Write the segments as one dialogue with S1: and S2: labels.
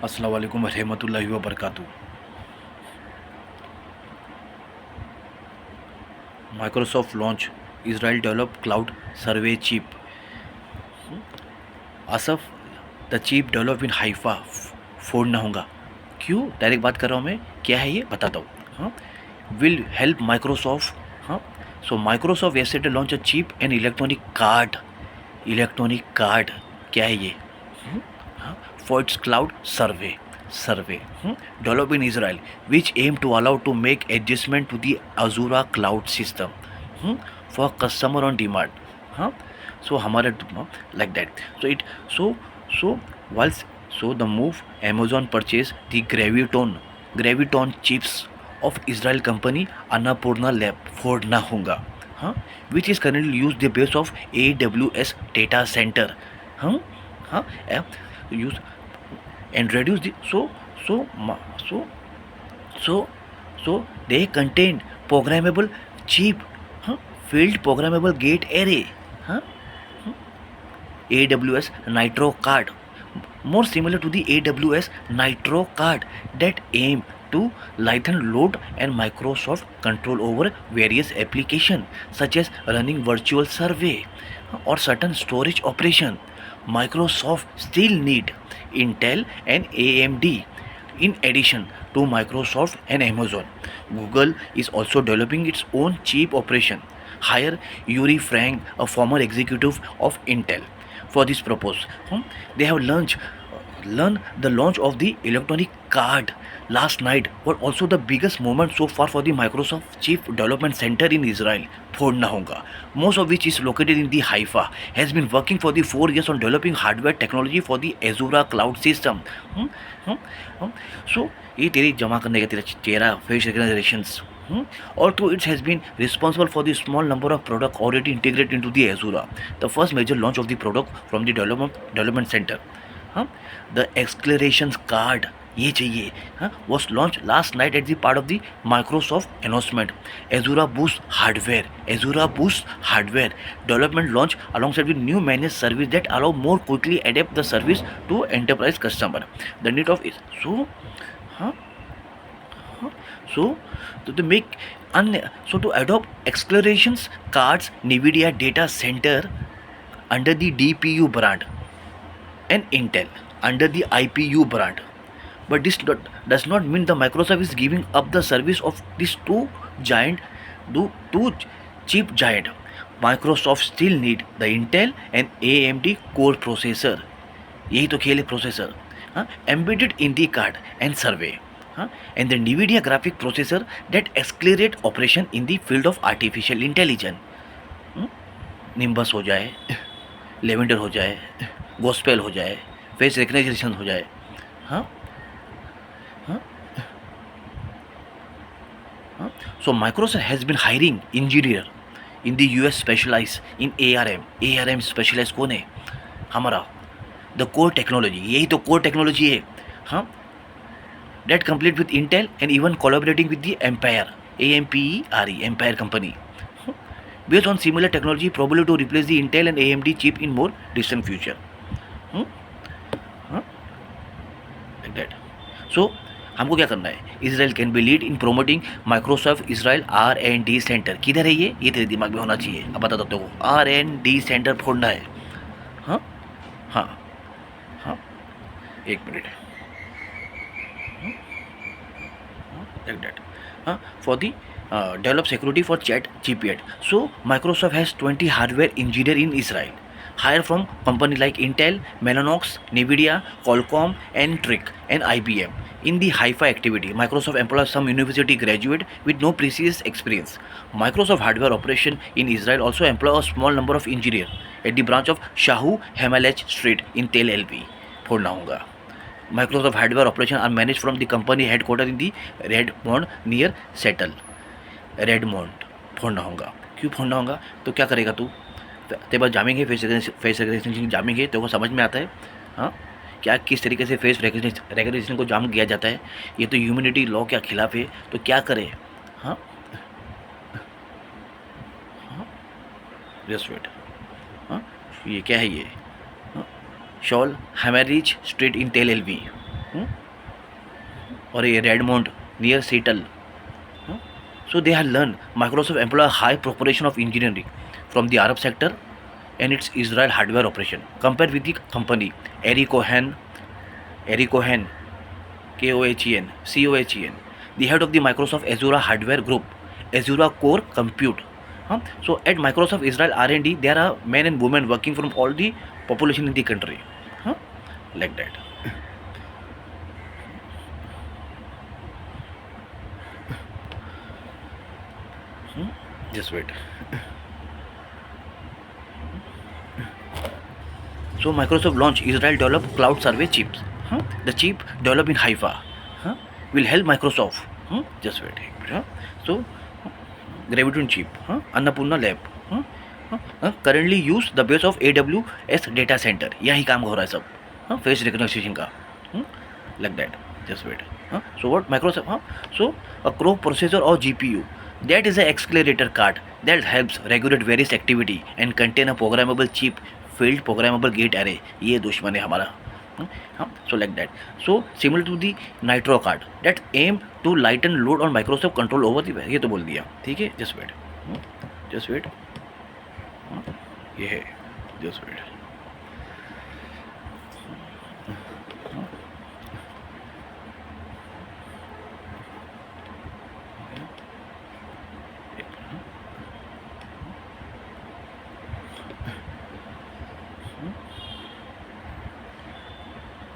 S1: अस्सलाम वालेकुम रहमतुल्लाहि व बरकातहू। Microsoft launch Israel develop cloud server chip. असफ the chip develop in Haifa फोड़ना होगा। क्यों डायरेक्ट बात कर रहा हूँ मैं, क्या है ये बताता हूँ। हाँ, विल हेल्प माइक्रोसॉफ्ट। हाँ, so Microsoft yesterday launch a chip and electronic card. क्या है ये? हाँ, for it's cloud server developed in Israel, which aim to allow to make adjustment to the Azura cloud system for customer on demand. Huh? So हमारे like that. So whilst the move Amazon purchased the Graviton chips of Israel company Annapurna Lab फोड़ना होगा, हाँ, which is currently used the base of AWS data center, हाँ, हाँ, use and reduce the so ma- so so so they contain programmable chip, huh? Field programmable gate array, huh? AWS Nitro card, more similar to the AWS Nitro card, that aim to lighten load and Microsoft control over various applications such as running virtual survey or certain storage operation. Microsoft still need Intel and AMD in addition to Microsoft and Amazon. Google is also developing its own chip operation. Hire Yuri Frank, a former executive of Intel, for this purpose. They have learned the launch of the electronic card last night was also the biggest moment so far for the Microsoft Chief Development Center in Israel, फोड़ना होगा, most of which is located in the Haifa, has been working for the 4 years on developing hardware technology for the Azura cloud system. Hmm? Hmm? Hmm? So ये तेरी जमा करने का तेरा चेहरा face recognitions, although it has been responsible for the small number of products already integrated into the Azura, the first major launch of the product from the development center. हाँ, the acceleration card ये चाहिए, हाँ, was launch last night at the part of the Microsoft announcement. Azure boost hardware development launch alongside with new managed service that allow more quickly adapt the service to enterprise customer the need of it. Huh, so to make to adopt accelerations cards NVIDIA data center under the DPU brand and Intel under the IPU brand. But this does not mean the Microsoft is giving up the service of these two chip giant. Microsoft still need the Intel and AMD core processor. यही तो खेल है processor, हाँ, embedded in the card and survey, हाँ, and the NVIDIA graphic processor that accelerate operation in the field of artificial intelligence. Nimbus हो जाए, lavender हो जाए, गोस्पेल हो जाए, फेस रिकग्निशन हो जाए, हाँ, हाँ, हाँ. So Microsoft has been hiring engineer in the US specialize in ARM specialize कौन है? हमारा द कोर टेक्नोलॉजी, यही तो कोर टेक्नोलॉजी है, हाँ, that complete with Intel and even collaborating with the Ampere AMPERE Ampere company based on similar technology probably to replace the Intel and AMD chip in more distant future. Hmm? Huh? Like that. So हमको क्या करना है? Israel can be lead in promoting Microsoft Israel R&D centre. किधर है ये तेरे दिमाग में होना चाहिए. अब बता दो तेरे को R&D सेंटर फोड़ना है. हाँ, हाँ, हाँ, एक minute. Like that. For the develop security for chat GPT. So Microsoft has 20 hardware engineer in Israel, hired from company like Intel, Mellanox, Nvidia, Qualcomm, and Trick, and IBM. In the hi-fi activity, Microsoft employs some university graduate with no previous experience. Microsoft hardware operation in Israel also employ a small number of engineers at the branch of Shahu Hamalech Street in Tel Aviv. फोड़ना होगा. Microsoft hardware operation are managed from the company headquartered in the Redmond near Seattle. Redmond फोड़ना होगा. क्यों फोड़ना होगा? तो क्या करेगा तू? तेरे पास जामेंगे face recognition जामेंगे, तेरे को समझ में आता है, हाँ, क्या किस तरीके से फेस रिकग्निशन को जाम किया जाता है. ये तो ह्यूमैनिटी लॉ के खिलाफ है, तो क्या करे? हाँ, हाँ, जस्ट वेट. हाँ, ये क्या है ये? Shaul Hamelech street in Tel Aviv ये Redmond near Seattle. So they have learned Microsoft employ a high proportion of engineering from the Arab sector and its Israel hardware operation. Compared with the company Eric Cohen, Cohen, the head of the Microsoft Azure hardware group, Azure Core Compute. So at Microsoft Israel R&D, there are men and women working from all the population in the country. Like that. Just wait. So Microsoft launched Israel developed cloud survey chips. The chip developed in Haifa will help Microsoft. Just wait. So Graviton chip, Annapurna Lab. Currently use the base of AWS data center. यही काम हो रहा है सब. Face recognition का. Like that. Just wait. So what Microsoft? So a Crow processor or GPU. That is an accelerator card that helps regulate various activity and contain a programmable chip filled programmable gate array. ये दुश्मन है हमारा. So like that. So similar to the Nitro card that aim to lighten load on Microsoft control over the. ये तो बोल दिया. ठीक है. Just wait. Just wait. ये है. Just wait.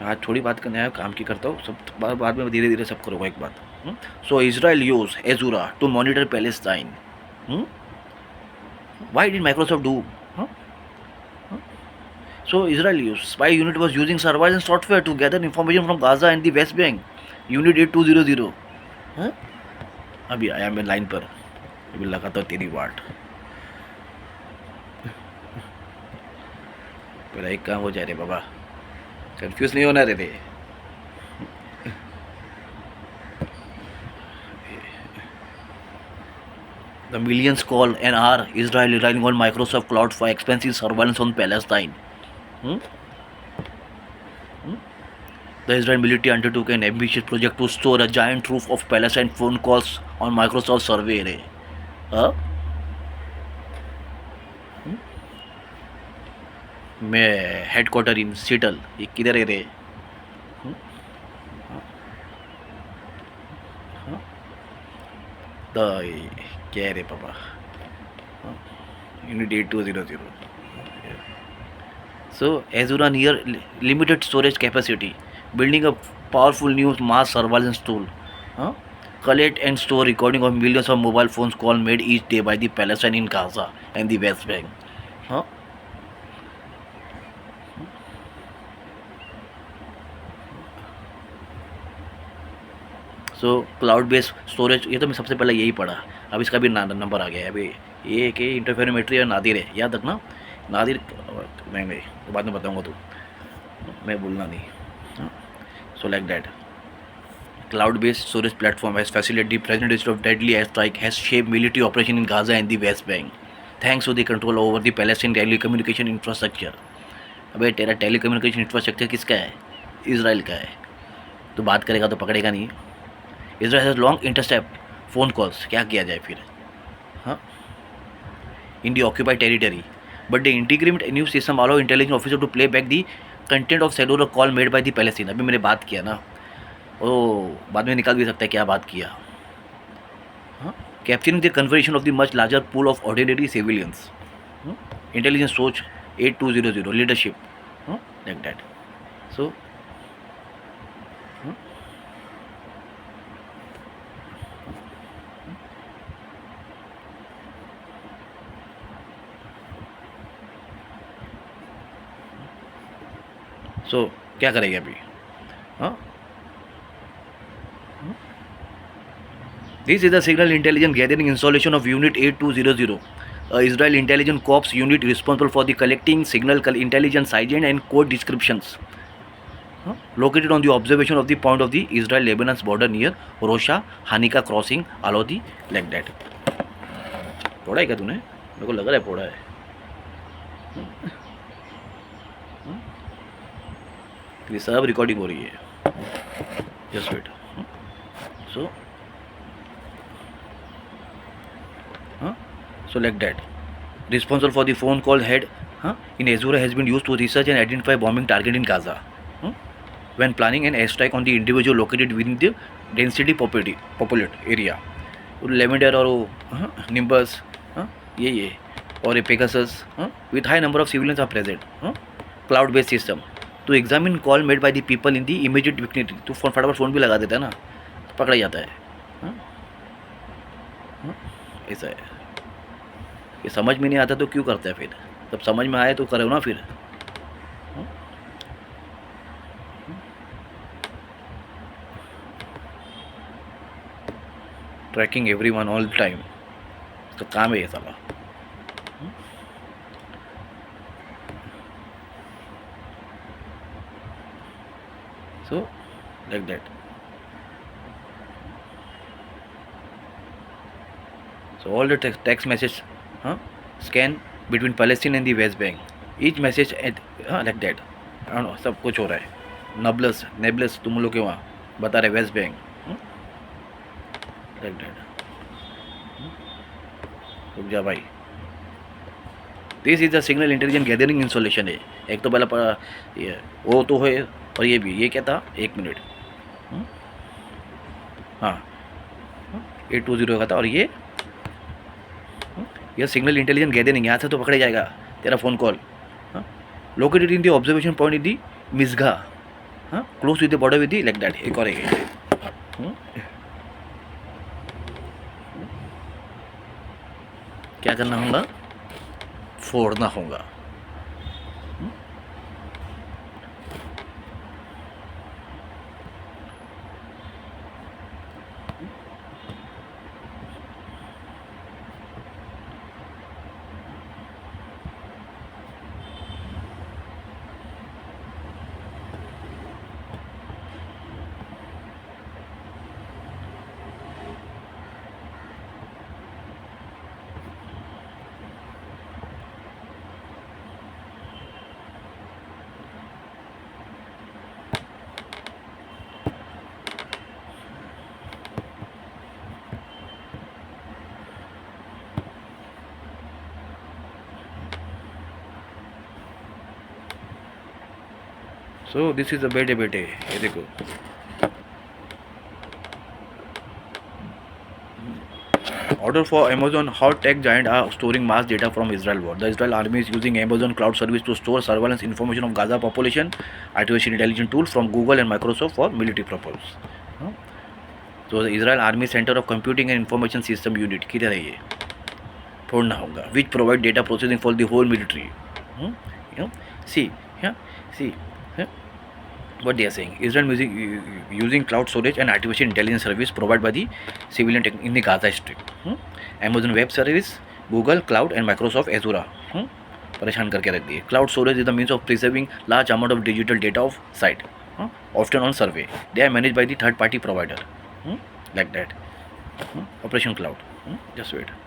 S1: आज थोड़ी बात करने आया, काम की करता हूँ, सब बाद में धीरे धीरे सब करूँगा एक बात. So Israel use Azure to monitor Palestine. Why did Microsoft do? So Israel spy unit was using surveillance software to gather information from Gaza and the West Bank. Unit 8200. अभी आया मैं लाइन पर, अभी लगाता हूँ तेरी वाट. पहले एक काम हो जाए रे बाबा, कंफ्यूज नहीं होना रे. The millions call and are Israel relying on Microsoft Cloud for expensive surveillance on Palestine. The Israel military undertook an ambitious project to store a giant troop of Palestine phone calls on Microsoft server array. मैं headquarter in सीटल, ये किधर है रे? क्या है रे पापा? Unit 8200. So Azure near limited storage capacity, building a powerful new mass surveillance tool. Collect and store recording of millions of mobile phones call made each day by the Palestine in Gaza and the West Bank. So cloud based storage, ये तो मैं सबसे पहले यही पढ़ा. अब इसका भी नंबर आ गया है. अभी ये कि इंटरफेरोमेट्री और नादिर है, याद रखना. नादिर नहीं, तो बाद में बताऊंगा, तो मैं बोलना नहीं. So like that, cloud based storage platform has facilitated the present of deadly air strike has shape military operation in Gaza and the West Bank thanks to the control over the Palestine telecommunication infrastructure. अबे तेरा telecommunication infrastructure किसका है? Israel का है. तो बात करेगा तो पकड़ेगा नहीं. Israel has long intercept phone calls. क्या किया जाए फिर? In the occupied territory, but the integrated new system allow intelligence officer to play back the content of cellular call made by the Palestine. अभी मैंने बात किया ना, बाद में निकाल भी सकता है क्या बात किया. Capturing the conversation of the much larger pool of ordinary civilians. Intelligence Soch 8200 leadership, like that. So क्या करेंगे अभी? This is the signal intelligence gathering installation of unit 8200, Israel intelligence corps unit responsible for the collecting signal intelligence agent and code descriptions, located on the observation of the point of the Israel Lebanon border near Rosha Hanika crossing Alodi, like that. पढ़ा है क्या तूने? मेरे को लग रहा है पढ़ा है. ये सब रिकॉर्डिंग हो रही है. Just wait. So, huh? So like that. Responsible for the phone call head in Azure has been used to research and identify bombing target in Gaza. Huh? When planning an airstrike on the individual located within the density populate area. Lavender और वो Nimbus ये और ये Pegasus with high number of civilians are present cloud based system to examine call made by the people in the immediate vicinity तो फटाफट phone भी लगा देता है ना तो पकड़ा जाता है हाँ? हाँ? ऐसा है ये समझ में नहीं आता तो क्यों करते हैं फिर जब समझ में आए तो करो ना फिर ट्रैकिंग एवरीवन ऑल टाइम तो काम है ये साला so like that. So all the text message scan between Palestine and the West Bank. Each message at like that. I don't know, सब कुछ हो रहा है. Nablus तुम लोग के वहाँ बता रहे वेस्ट बैंक like that. रुक जा भाई. This is the signal intelligent gathering installation है. एक तो पहला ये वो तो है और ये भी. ये क्या था? 1 मिनट. हाँ 820 का था. और ये सिग्नल इंटेलिजेंट गैदरिंग. यहाँ से तो पकड़े जाएगा तेरा phone call. Located in the observation point in the Misgav close with the border with the like that. एक और क्या करना होगा? फोड़ना होगा. So this is the बेटे ये देखो. Order for Amazon. How tech giants are storing mass data from Israel war. The Israel army is using Amazon cloud service to store surveillance information of Gaza population, artificial intelligence tool from Google and Microsoft for military purpose. So the Israel Army Center of Computing and Information System Unit किधर है ये? फोड़ना होगा. Which provide data processing for the whole military. See. What they are saying, Israel using cloud storage and artificial intelligence service provided by the civilian in the Gaza Strip. Amazon Web Service, Google Cloud and Microsoft Azure परेशान करके रख दिए. Cloud storage is the means of preserving large amount of digital data of site, often on survey. They are managed by the third party provider, like that. Operation Cloud. Just wait.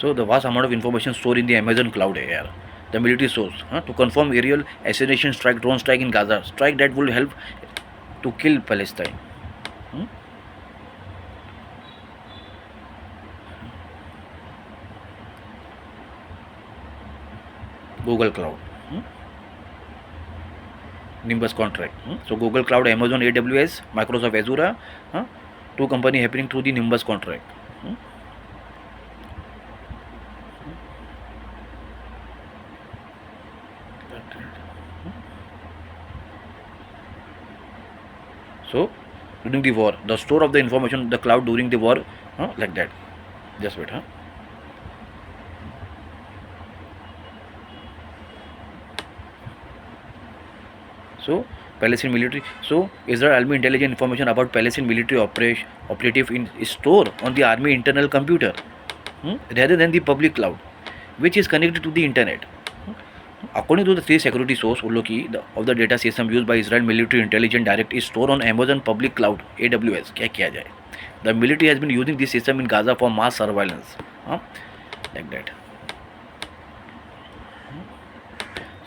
S1: So the vast amount of information stored in the Amazon cloud here. The military source to confirm aerial assassination strike, drone strike in Gaza, strike that will help to kill Palestine. Google Cloud, Nimbus contract. So Google Cloud, Amazon AWS, Microsoft Azure, two company happening through the Nimbus contract. So during the war, the store of the information, the cloud during the war, like that. Just wait, So Palestinian military. So Israel Army intelligence information about Palestinian military operative is stored on the army internal computer, rather than the public cloud, which is connected to the internet. According to the three security source, वो लोग की of the data system used by Israel military intelligence direct is stored on Amazon public cloud AWS. क्या किया जाए? The military has been using this system in Gaza for mass surveillance. Like that.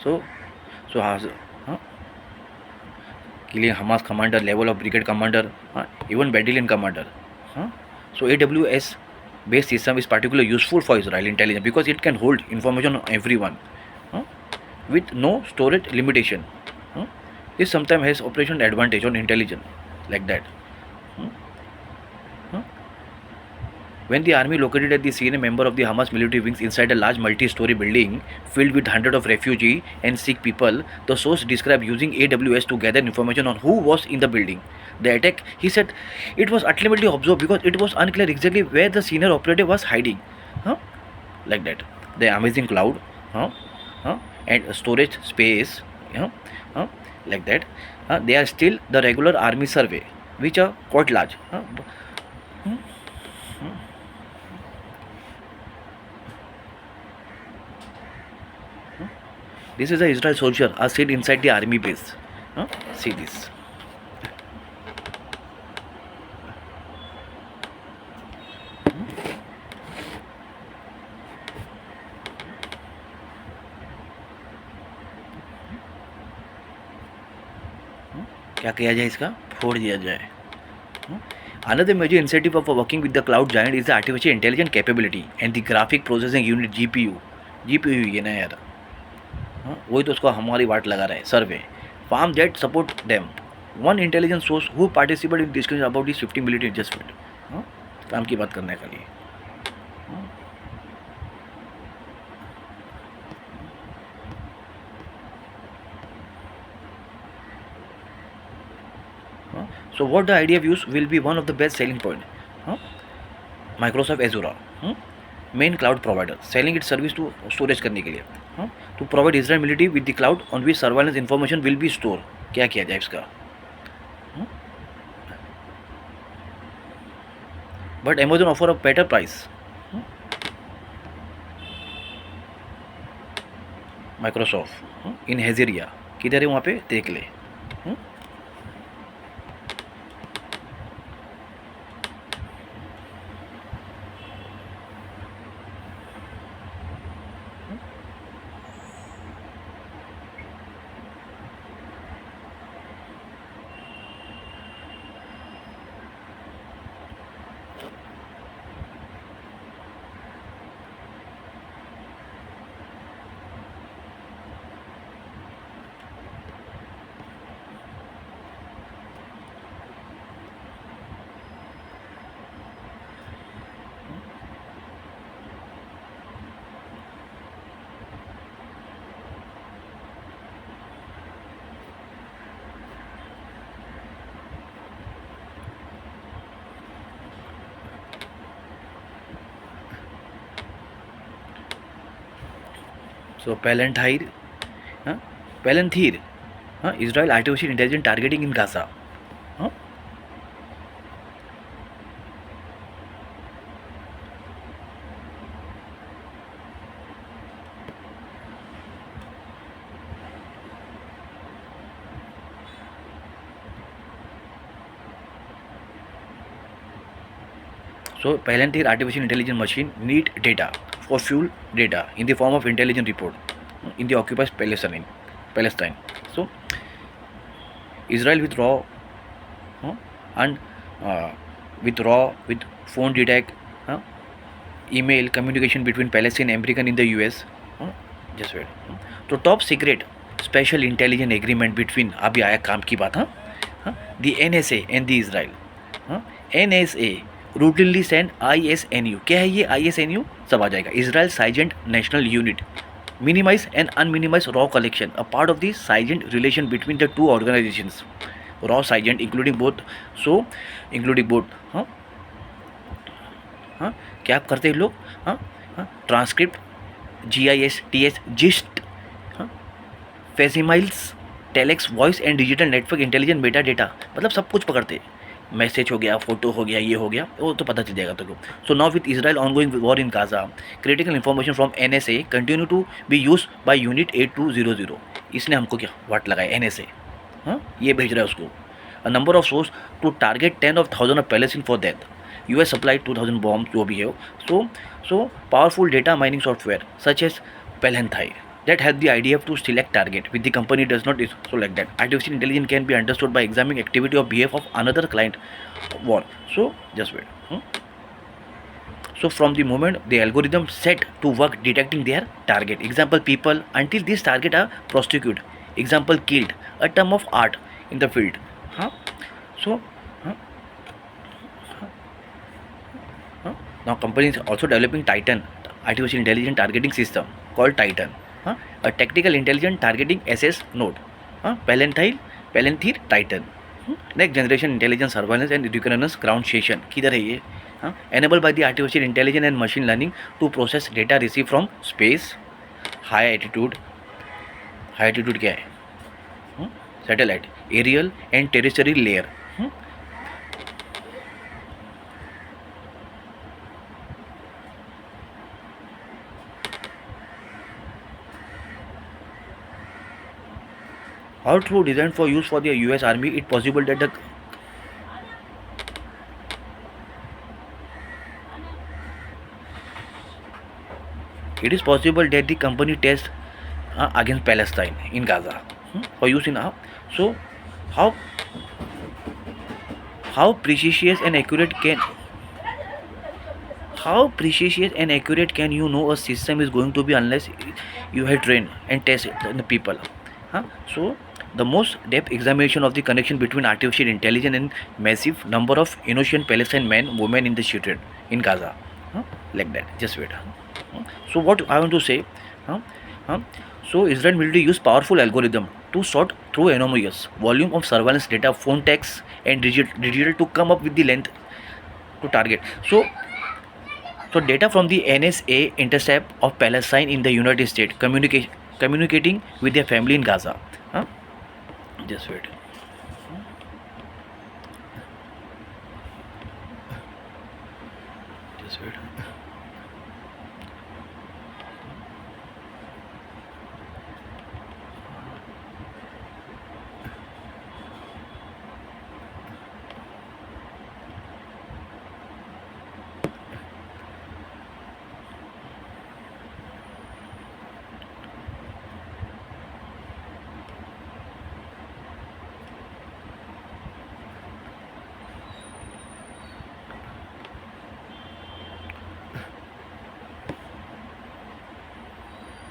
S1: So killing Hamas commander, level of brigade commander, even battalion commander. So AWS based system is particularly useful for Israel intelligence because it can hold information on everyone with no storage limitation. This sometimes has operational advantage on intelligence like that. When the army located at the scene, a member of the Hamas military wings inside a large multi-story building filled with hundreds of refugee and sick people, the source described using AWS to gather information on who was in the building. The attack, he said, it was ultimately observed because it was unclear exactly where the senior operative was hiding. Like that. The amazing cloud and storage space, like that. They are still the regular army survey, which are quite large. This is a Israel soldier are sit inside the army base. See this. क्या किया जाए इसका फोड़ दिया जाए. Another major incentive of working with the cloud giant is the artificial intelligence capability and the graphic processing unit GPU. GPU ये ना यार, वही तो उसको हमारी वाट लगा रहा है server. Farm that support them. One intelligence source who participate in discussion about this 50 million adjustment. काम की बात करने के लिए. So what the idea of use will be one of the best selling point. Microsoft Azure, main cloud provider, selling its service to storage करने के लिए, to provide Israel military with the cloud on which surveillance information will be stored. क्या किया जाए इसका? But Amazon offer a better price. Microsoft in Hazeria, किधर है वहाँ पे देख ले. So Palantir, Israel artificial intelligence targeting in Gaza. So Palantir artificial intelligence machine need data for fuel data in the form of intelligence report in the occupied Palestine. So Israel with raw and with phone detect, email communication between Palestine and American in the US. Just wait. तो top secret special intelligence agreement between, अभी आया काम की बात. The NSA and the Israel. NSA routinely send ISNU. क्या है ये ISNU? सब आ जाएगा. Israel Sergeant National Unit minimize and unminimize raw collection, a part of the sergeant relation between the two organizations. Raw sergeant including both. So including both. क्या करते हैं लोग? Transcript, GIS, TS, gist, facsimiles, telex, voice and digital network intelligent meta data, मतलब सब कुछ पकड़ते. Message हो गया, फोटो हो गया, ये हो गया, वो तो पता चल जाएगा तो। So now with Israel ongoing war in Gaza, critical information from NSA continue to be use by unit 8200। इसने हमको क्या वाट लगाया NSA, हाँ ये भेज रहा है उसको। A number of source to target 10,000 of Palestine for that. US supply 2000 bomb जो भी है। So powerful data mining software such as Palantir that help the IDF to select target with the company does not so like that. Artificial intelligence can be understood by examining activity or behavior of another client war. So just wait. So from the moment the algorithm set to work detecting their target, example people until these target are prosecuted, example killed, a term of art in the field. Huh? So huh? Huh? Now company is also developing Titan artificial intelligence targeting system called Titan. Huh? A tactical intelligence targeting SS node. Huh? Palantir Titan. Next generation intelligence surveillance and reconnaissance ground station. किधर है ये? Enabled by the artificial intelligence and machine learning to process data received from space, high altitude क्या है? Satellite, aerial and terrestrial layer. How through designed for use for the US Army, it possible that the company test against Palestine in Gaza for use in so how precise and accurate can you know a system is going to be unless you have trained and tested the people. So the most depth examination of the connection between artificial intelligence and massive number of innocent Palestinian men, women in the children in Gaza. Like that. Just wait. So what I want to say, so Israel military use powerful algorithm to sort through enormous volume of surveillance data, phone tags, and digital to come up with the length to target. So data from the NSA intercept of Palestine in the United States communicating with their family in Gaza. Just wait. Just wait.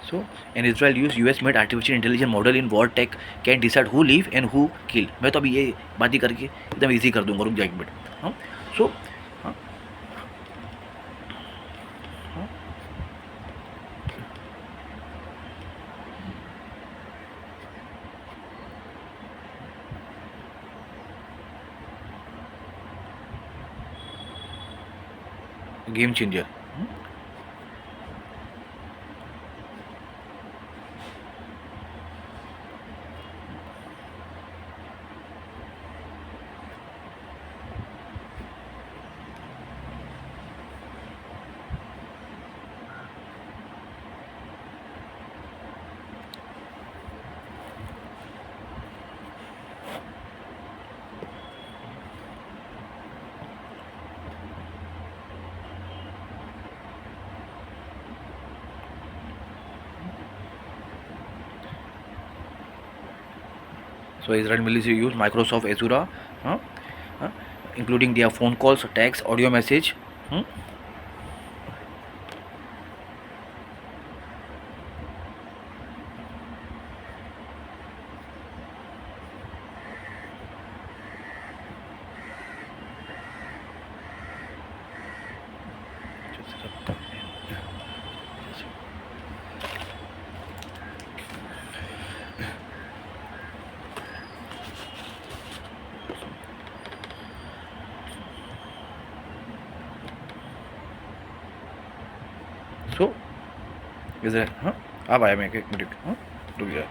S1: So, and Israel use US-made artificial intelligence model in war tech can decide who live and who kill. मैं तो अभी ये बात ही करके एकदम easy कर दूंगा, रुक जाए एक मिनट. हाँ सो game changer. So Israel military use Microsoft Azure, including their phone calls, text, audio message. So Israel, अब आया मैं एक मिनट, रुक जा.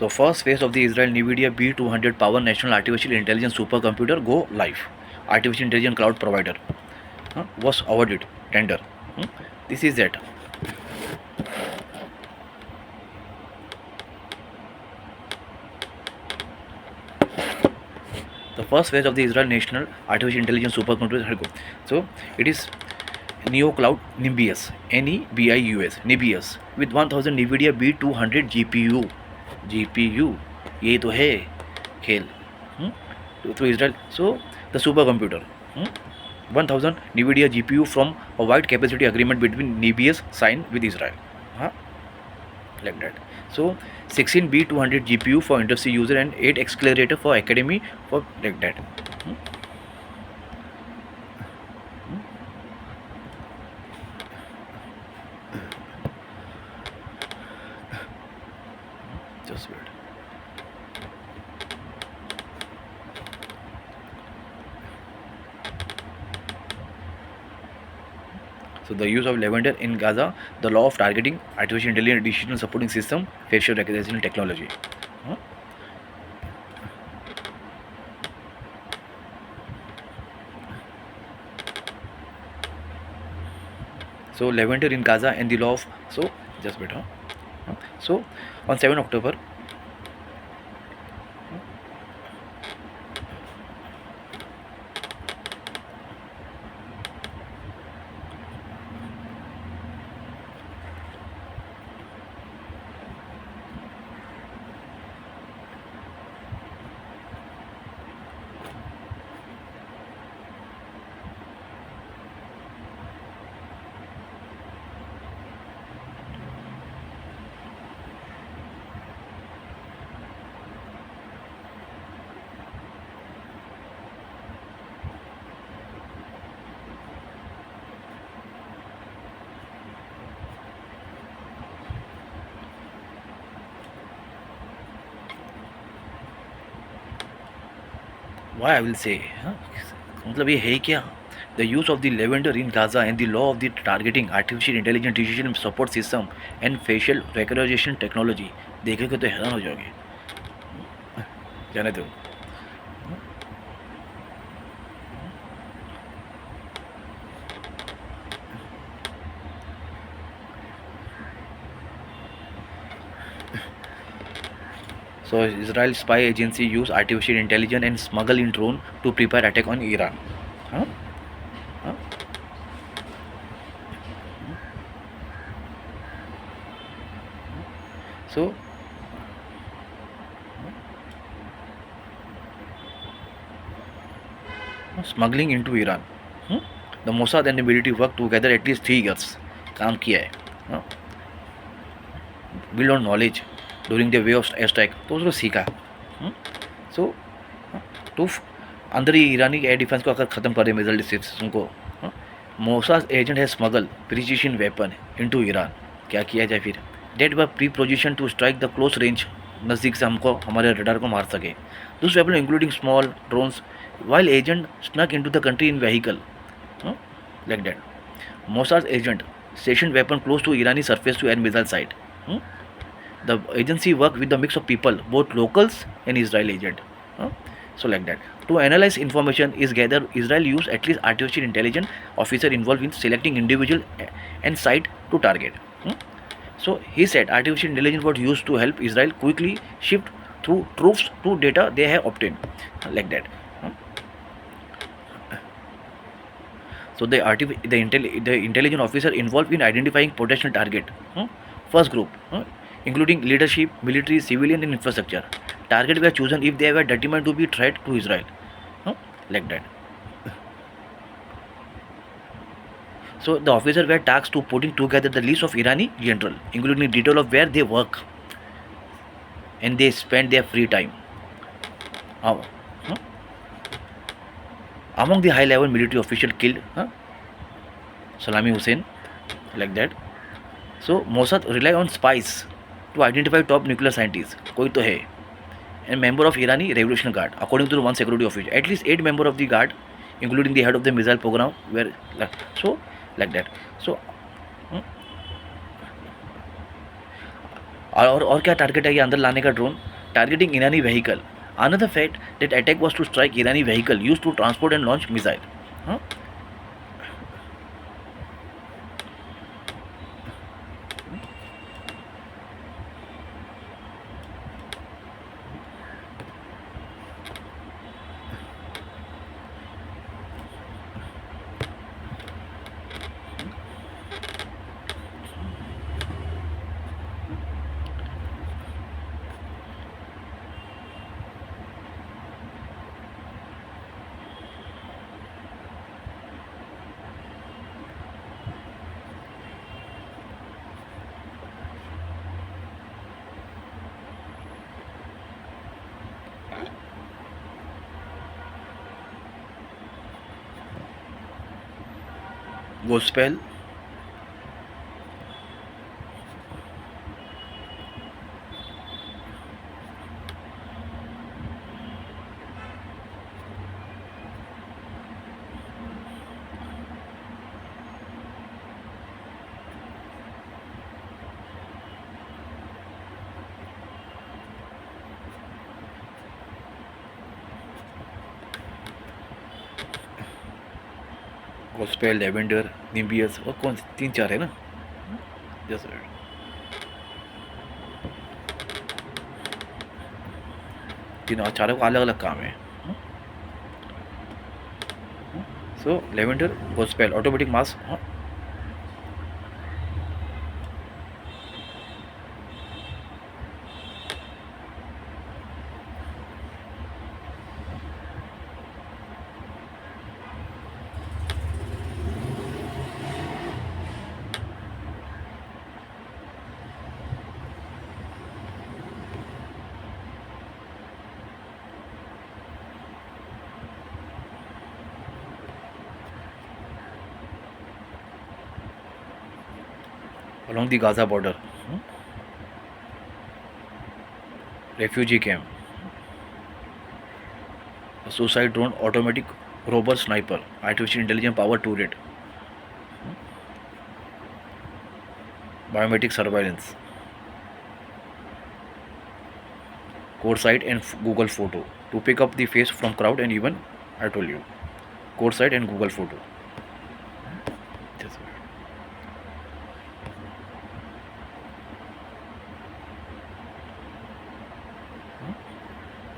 S1: So first phase of the Israel NVIDIA B200 Power National Artificial Intelligence Supercomputer go live. Artificial Intelligence Cloud Provider was awarded tender. This is it. The first phase of the Israel National Artificial Intelligence Supercomputer. So it is Neo Cloud Nimbus, Nebius, Nimbus with 1000 NVIDIA B200 GPU. ये तो है खेल तो Israel. So the supercomputer 1000 NVIDIA GPU from a wide capacity agreement between Nimbus signed with Israel. Like that. So 16 B200 GPU for industry user and 8 accelerator for academy for like that. Just wait. So the use of Lavender in Gaza, the law of targeting, artificial intelligence decision supporting system, facial recognition technology. So Lavender in Gaza and the law of, so just wait. So on 7 October why I will say मतलब ये है क्या the use of the lavender in Gaza and the law of the targeting artificial intelligence decision support system and facial recognition technology देखेंगे तो हैरान हो जाओगे जाने दो So Israel spy agency use artificial intelligence and smuggle in drone to prepare attack on Iran. Huh? Huh? So smuggling into Iran. The Mossad and the military worked together at least 3 years. काम किया है. Build on knowledge during the way of airstrike तो उसको सीखा. सो तो अंदर ही ईरानी air defence को अगर ख़त्म कर दे मिसाइल सिस्टम को मोसाद एजेंट है smuggle precision weapon into Iran क्या किया जाए फिर that were pre position to strike the close range नज़दीक से हमको हमारे रडार को मार सके this weapon including small drones while agent snuck into the country in vehicle like that Mossad agent station weapon close to Iranian surface to air missile site The agency work with the mix of people, both locals and Israel agent. So like that. To analyze information is gathered, Israel use at least artificial intelligence officer involved in selecting individual and site to target. So he said artificial intelligence was used to help Israel quickly shift through troops to data they have obtained. Like that. So the intelligence officer involved in identifying potential target. First group. Including leadership, military, civilian and infrastructure. Target were chosen if they were determined to be threat to Israel. Like that. So the officers were tasked to putting together the list of Irani general, including detail of where they work and they spend their free time. Among the high-level military officials killed, Salami Hussein, like that. So Mossad rely on spies to identify top nuclear scientists. कोई तो है. And member of Irani Revolutionary Guard, according to one security official. At least 8 members of the guard, including the head of the missile program, were so like that. So और क्या target है ये अंदर लाने का drone targeting Irani vehicle. Another fact that attack was to strike Irani vehicle used to transport and launch missile. Huh? Gospel. Gospel, Lavender, Nimbius और कौन 3-4 है ना. Yes sir. तीनों चारों का अलग अलग काम है. So Lavender, Gospel, automatic mass. Along the Gaza border. Refugee camp. A suicide drone, automatic robber sniper, artificial intelligence powered turret, biometric surveillance, code site and Google photo to pick up the face from crowd, and even I told you code site and Google photo.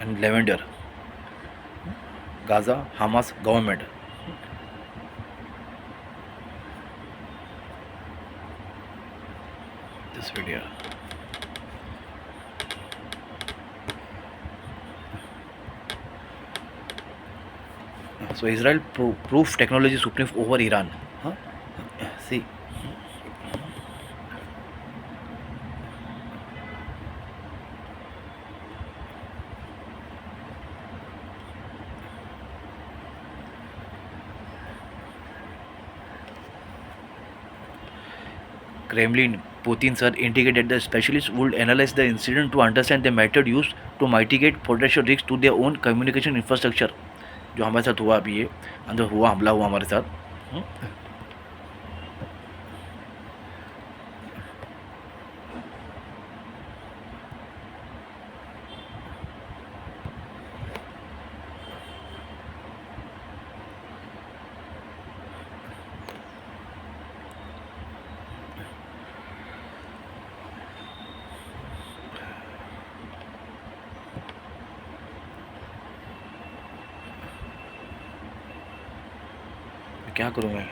S1: And Lavender, Gaza, Hamas government. This video. So Israel proof technology supreme over Iran. Huh? See. Kremlin, Putin sir indicated that the specialists would analyze the incident to understand the method used to mitigate potential risks to their own communication infrastructure. जो हमारे साथ हुआ अभी ये अंदर हुआ हमला हुआ हमारे साथ. क्या करूँ मैं.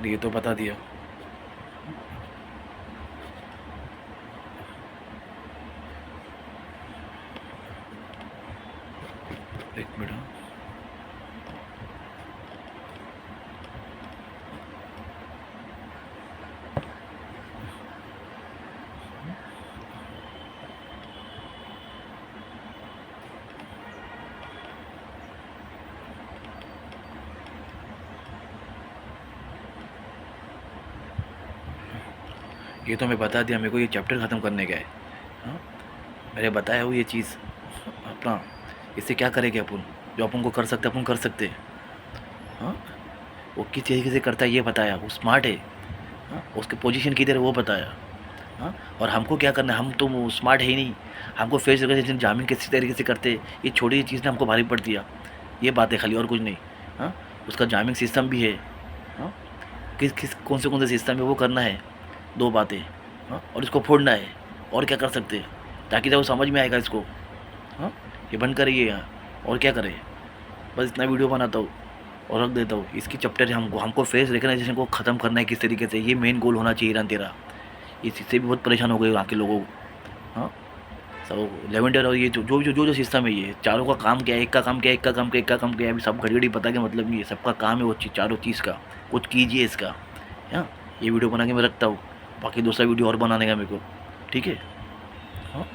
S1: ये तो बता दिया. एक मिनट. ये तो मैं बता दिया. मेरे को ये चैप्टर ख़त्म करने का है. हाँ, मैंने बताया वो ये चीज़ अपना. इससे क्या करेंगे अपन. जो अपन को कर सकते अपन कर सकते हैं. हाँ, वो किस तरीके से करता है ये बताया. वो स्मार्ट है. हाँ, उसकी पोजीशन किधर है वो बताया. हाँ, और हमको क्या करना है, हम तो स्मार्ट है ही नहीं, हमको फेस रिकग्निशन जामिंग किसी तरीके से करते, ये छोटी सी चीज़ ने हमको भारी पड़ दिया, ये बात है खाली और कुछ नहीं। हाँ, उसका जामिंग सिस्टम भी है। हाँ, किस किस कौन से सिस्टम है वो करना है, दो बातें। हाँ, और इसको फोड़ना है, और क्या कर सकते हैं, ताकि जब वो समझ में आएगा इसको। हाँ, ये बंद करिए यहाँ, और क्या करें, बस इतना वीडियो बनाता हूँ और रख देता हूँ। इसकी चैप्टर हमको हमको फेस रिकग्निशन को ख़त्म करना है किस तरीके से, ये मेन गोल होना चाहिए ना तेरा। इससे भी बहुत परेशान हो गए वहाँ के लोगों को। हाँ, सब लेवेंडर और ये जो सिस्टम है, ये चारों का काम क्या है, एक का काम क्या है, एक का काम क्या है, एक का काम क्या है, अभी सब घड़ी घड़ी पता के मतलब नहीं है, सबका काम है वो चीज़, चारों चीज़ का कुछ कीजिए इसका। हाँ, ये वीडियो बना के मैं रखता हूँ, बाकी दूसरा वीडियो और बनाने का मेरे को, ठीक है। हाँ।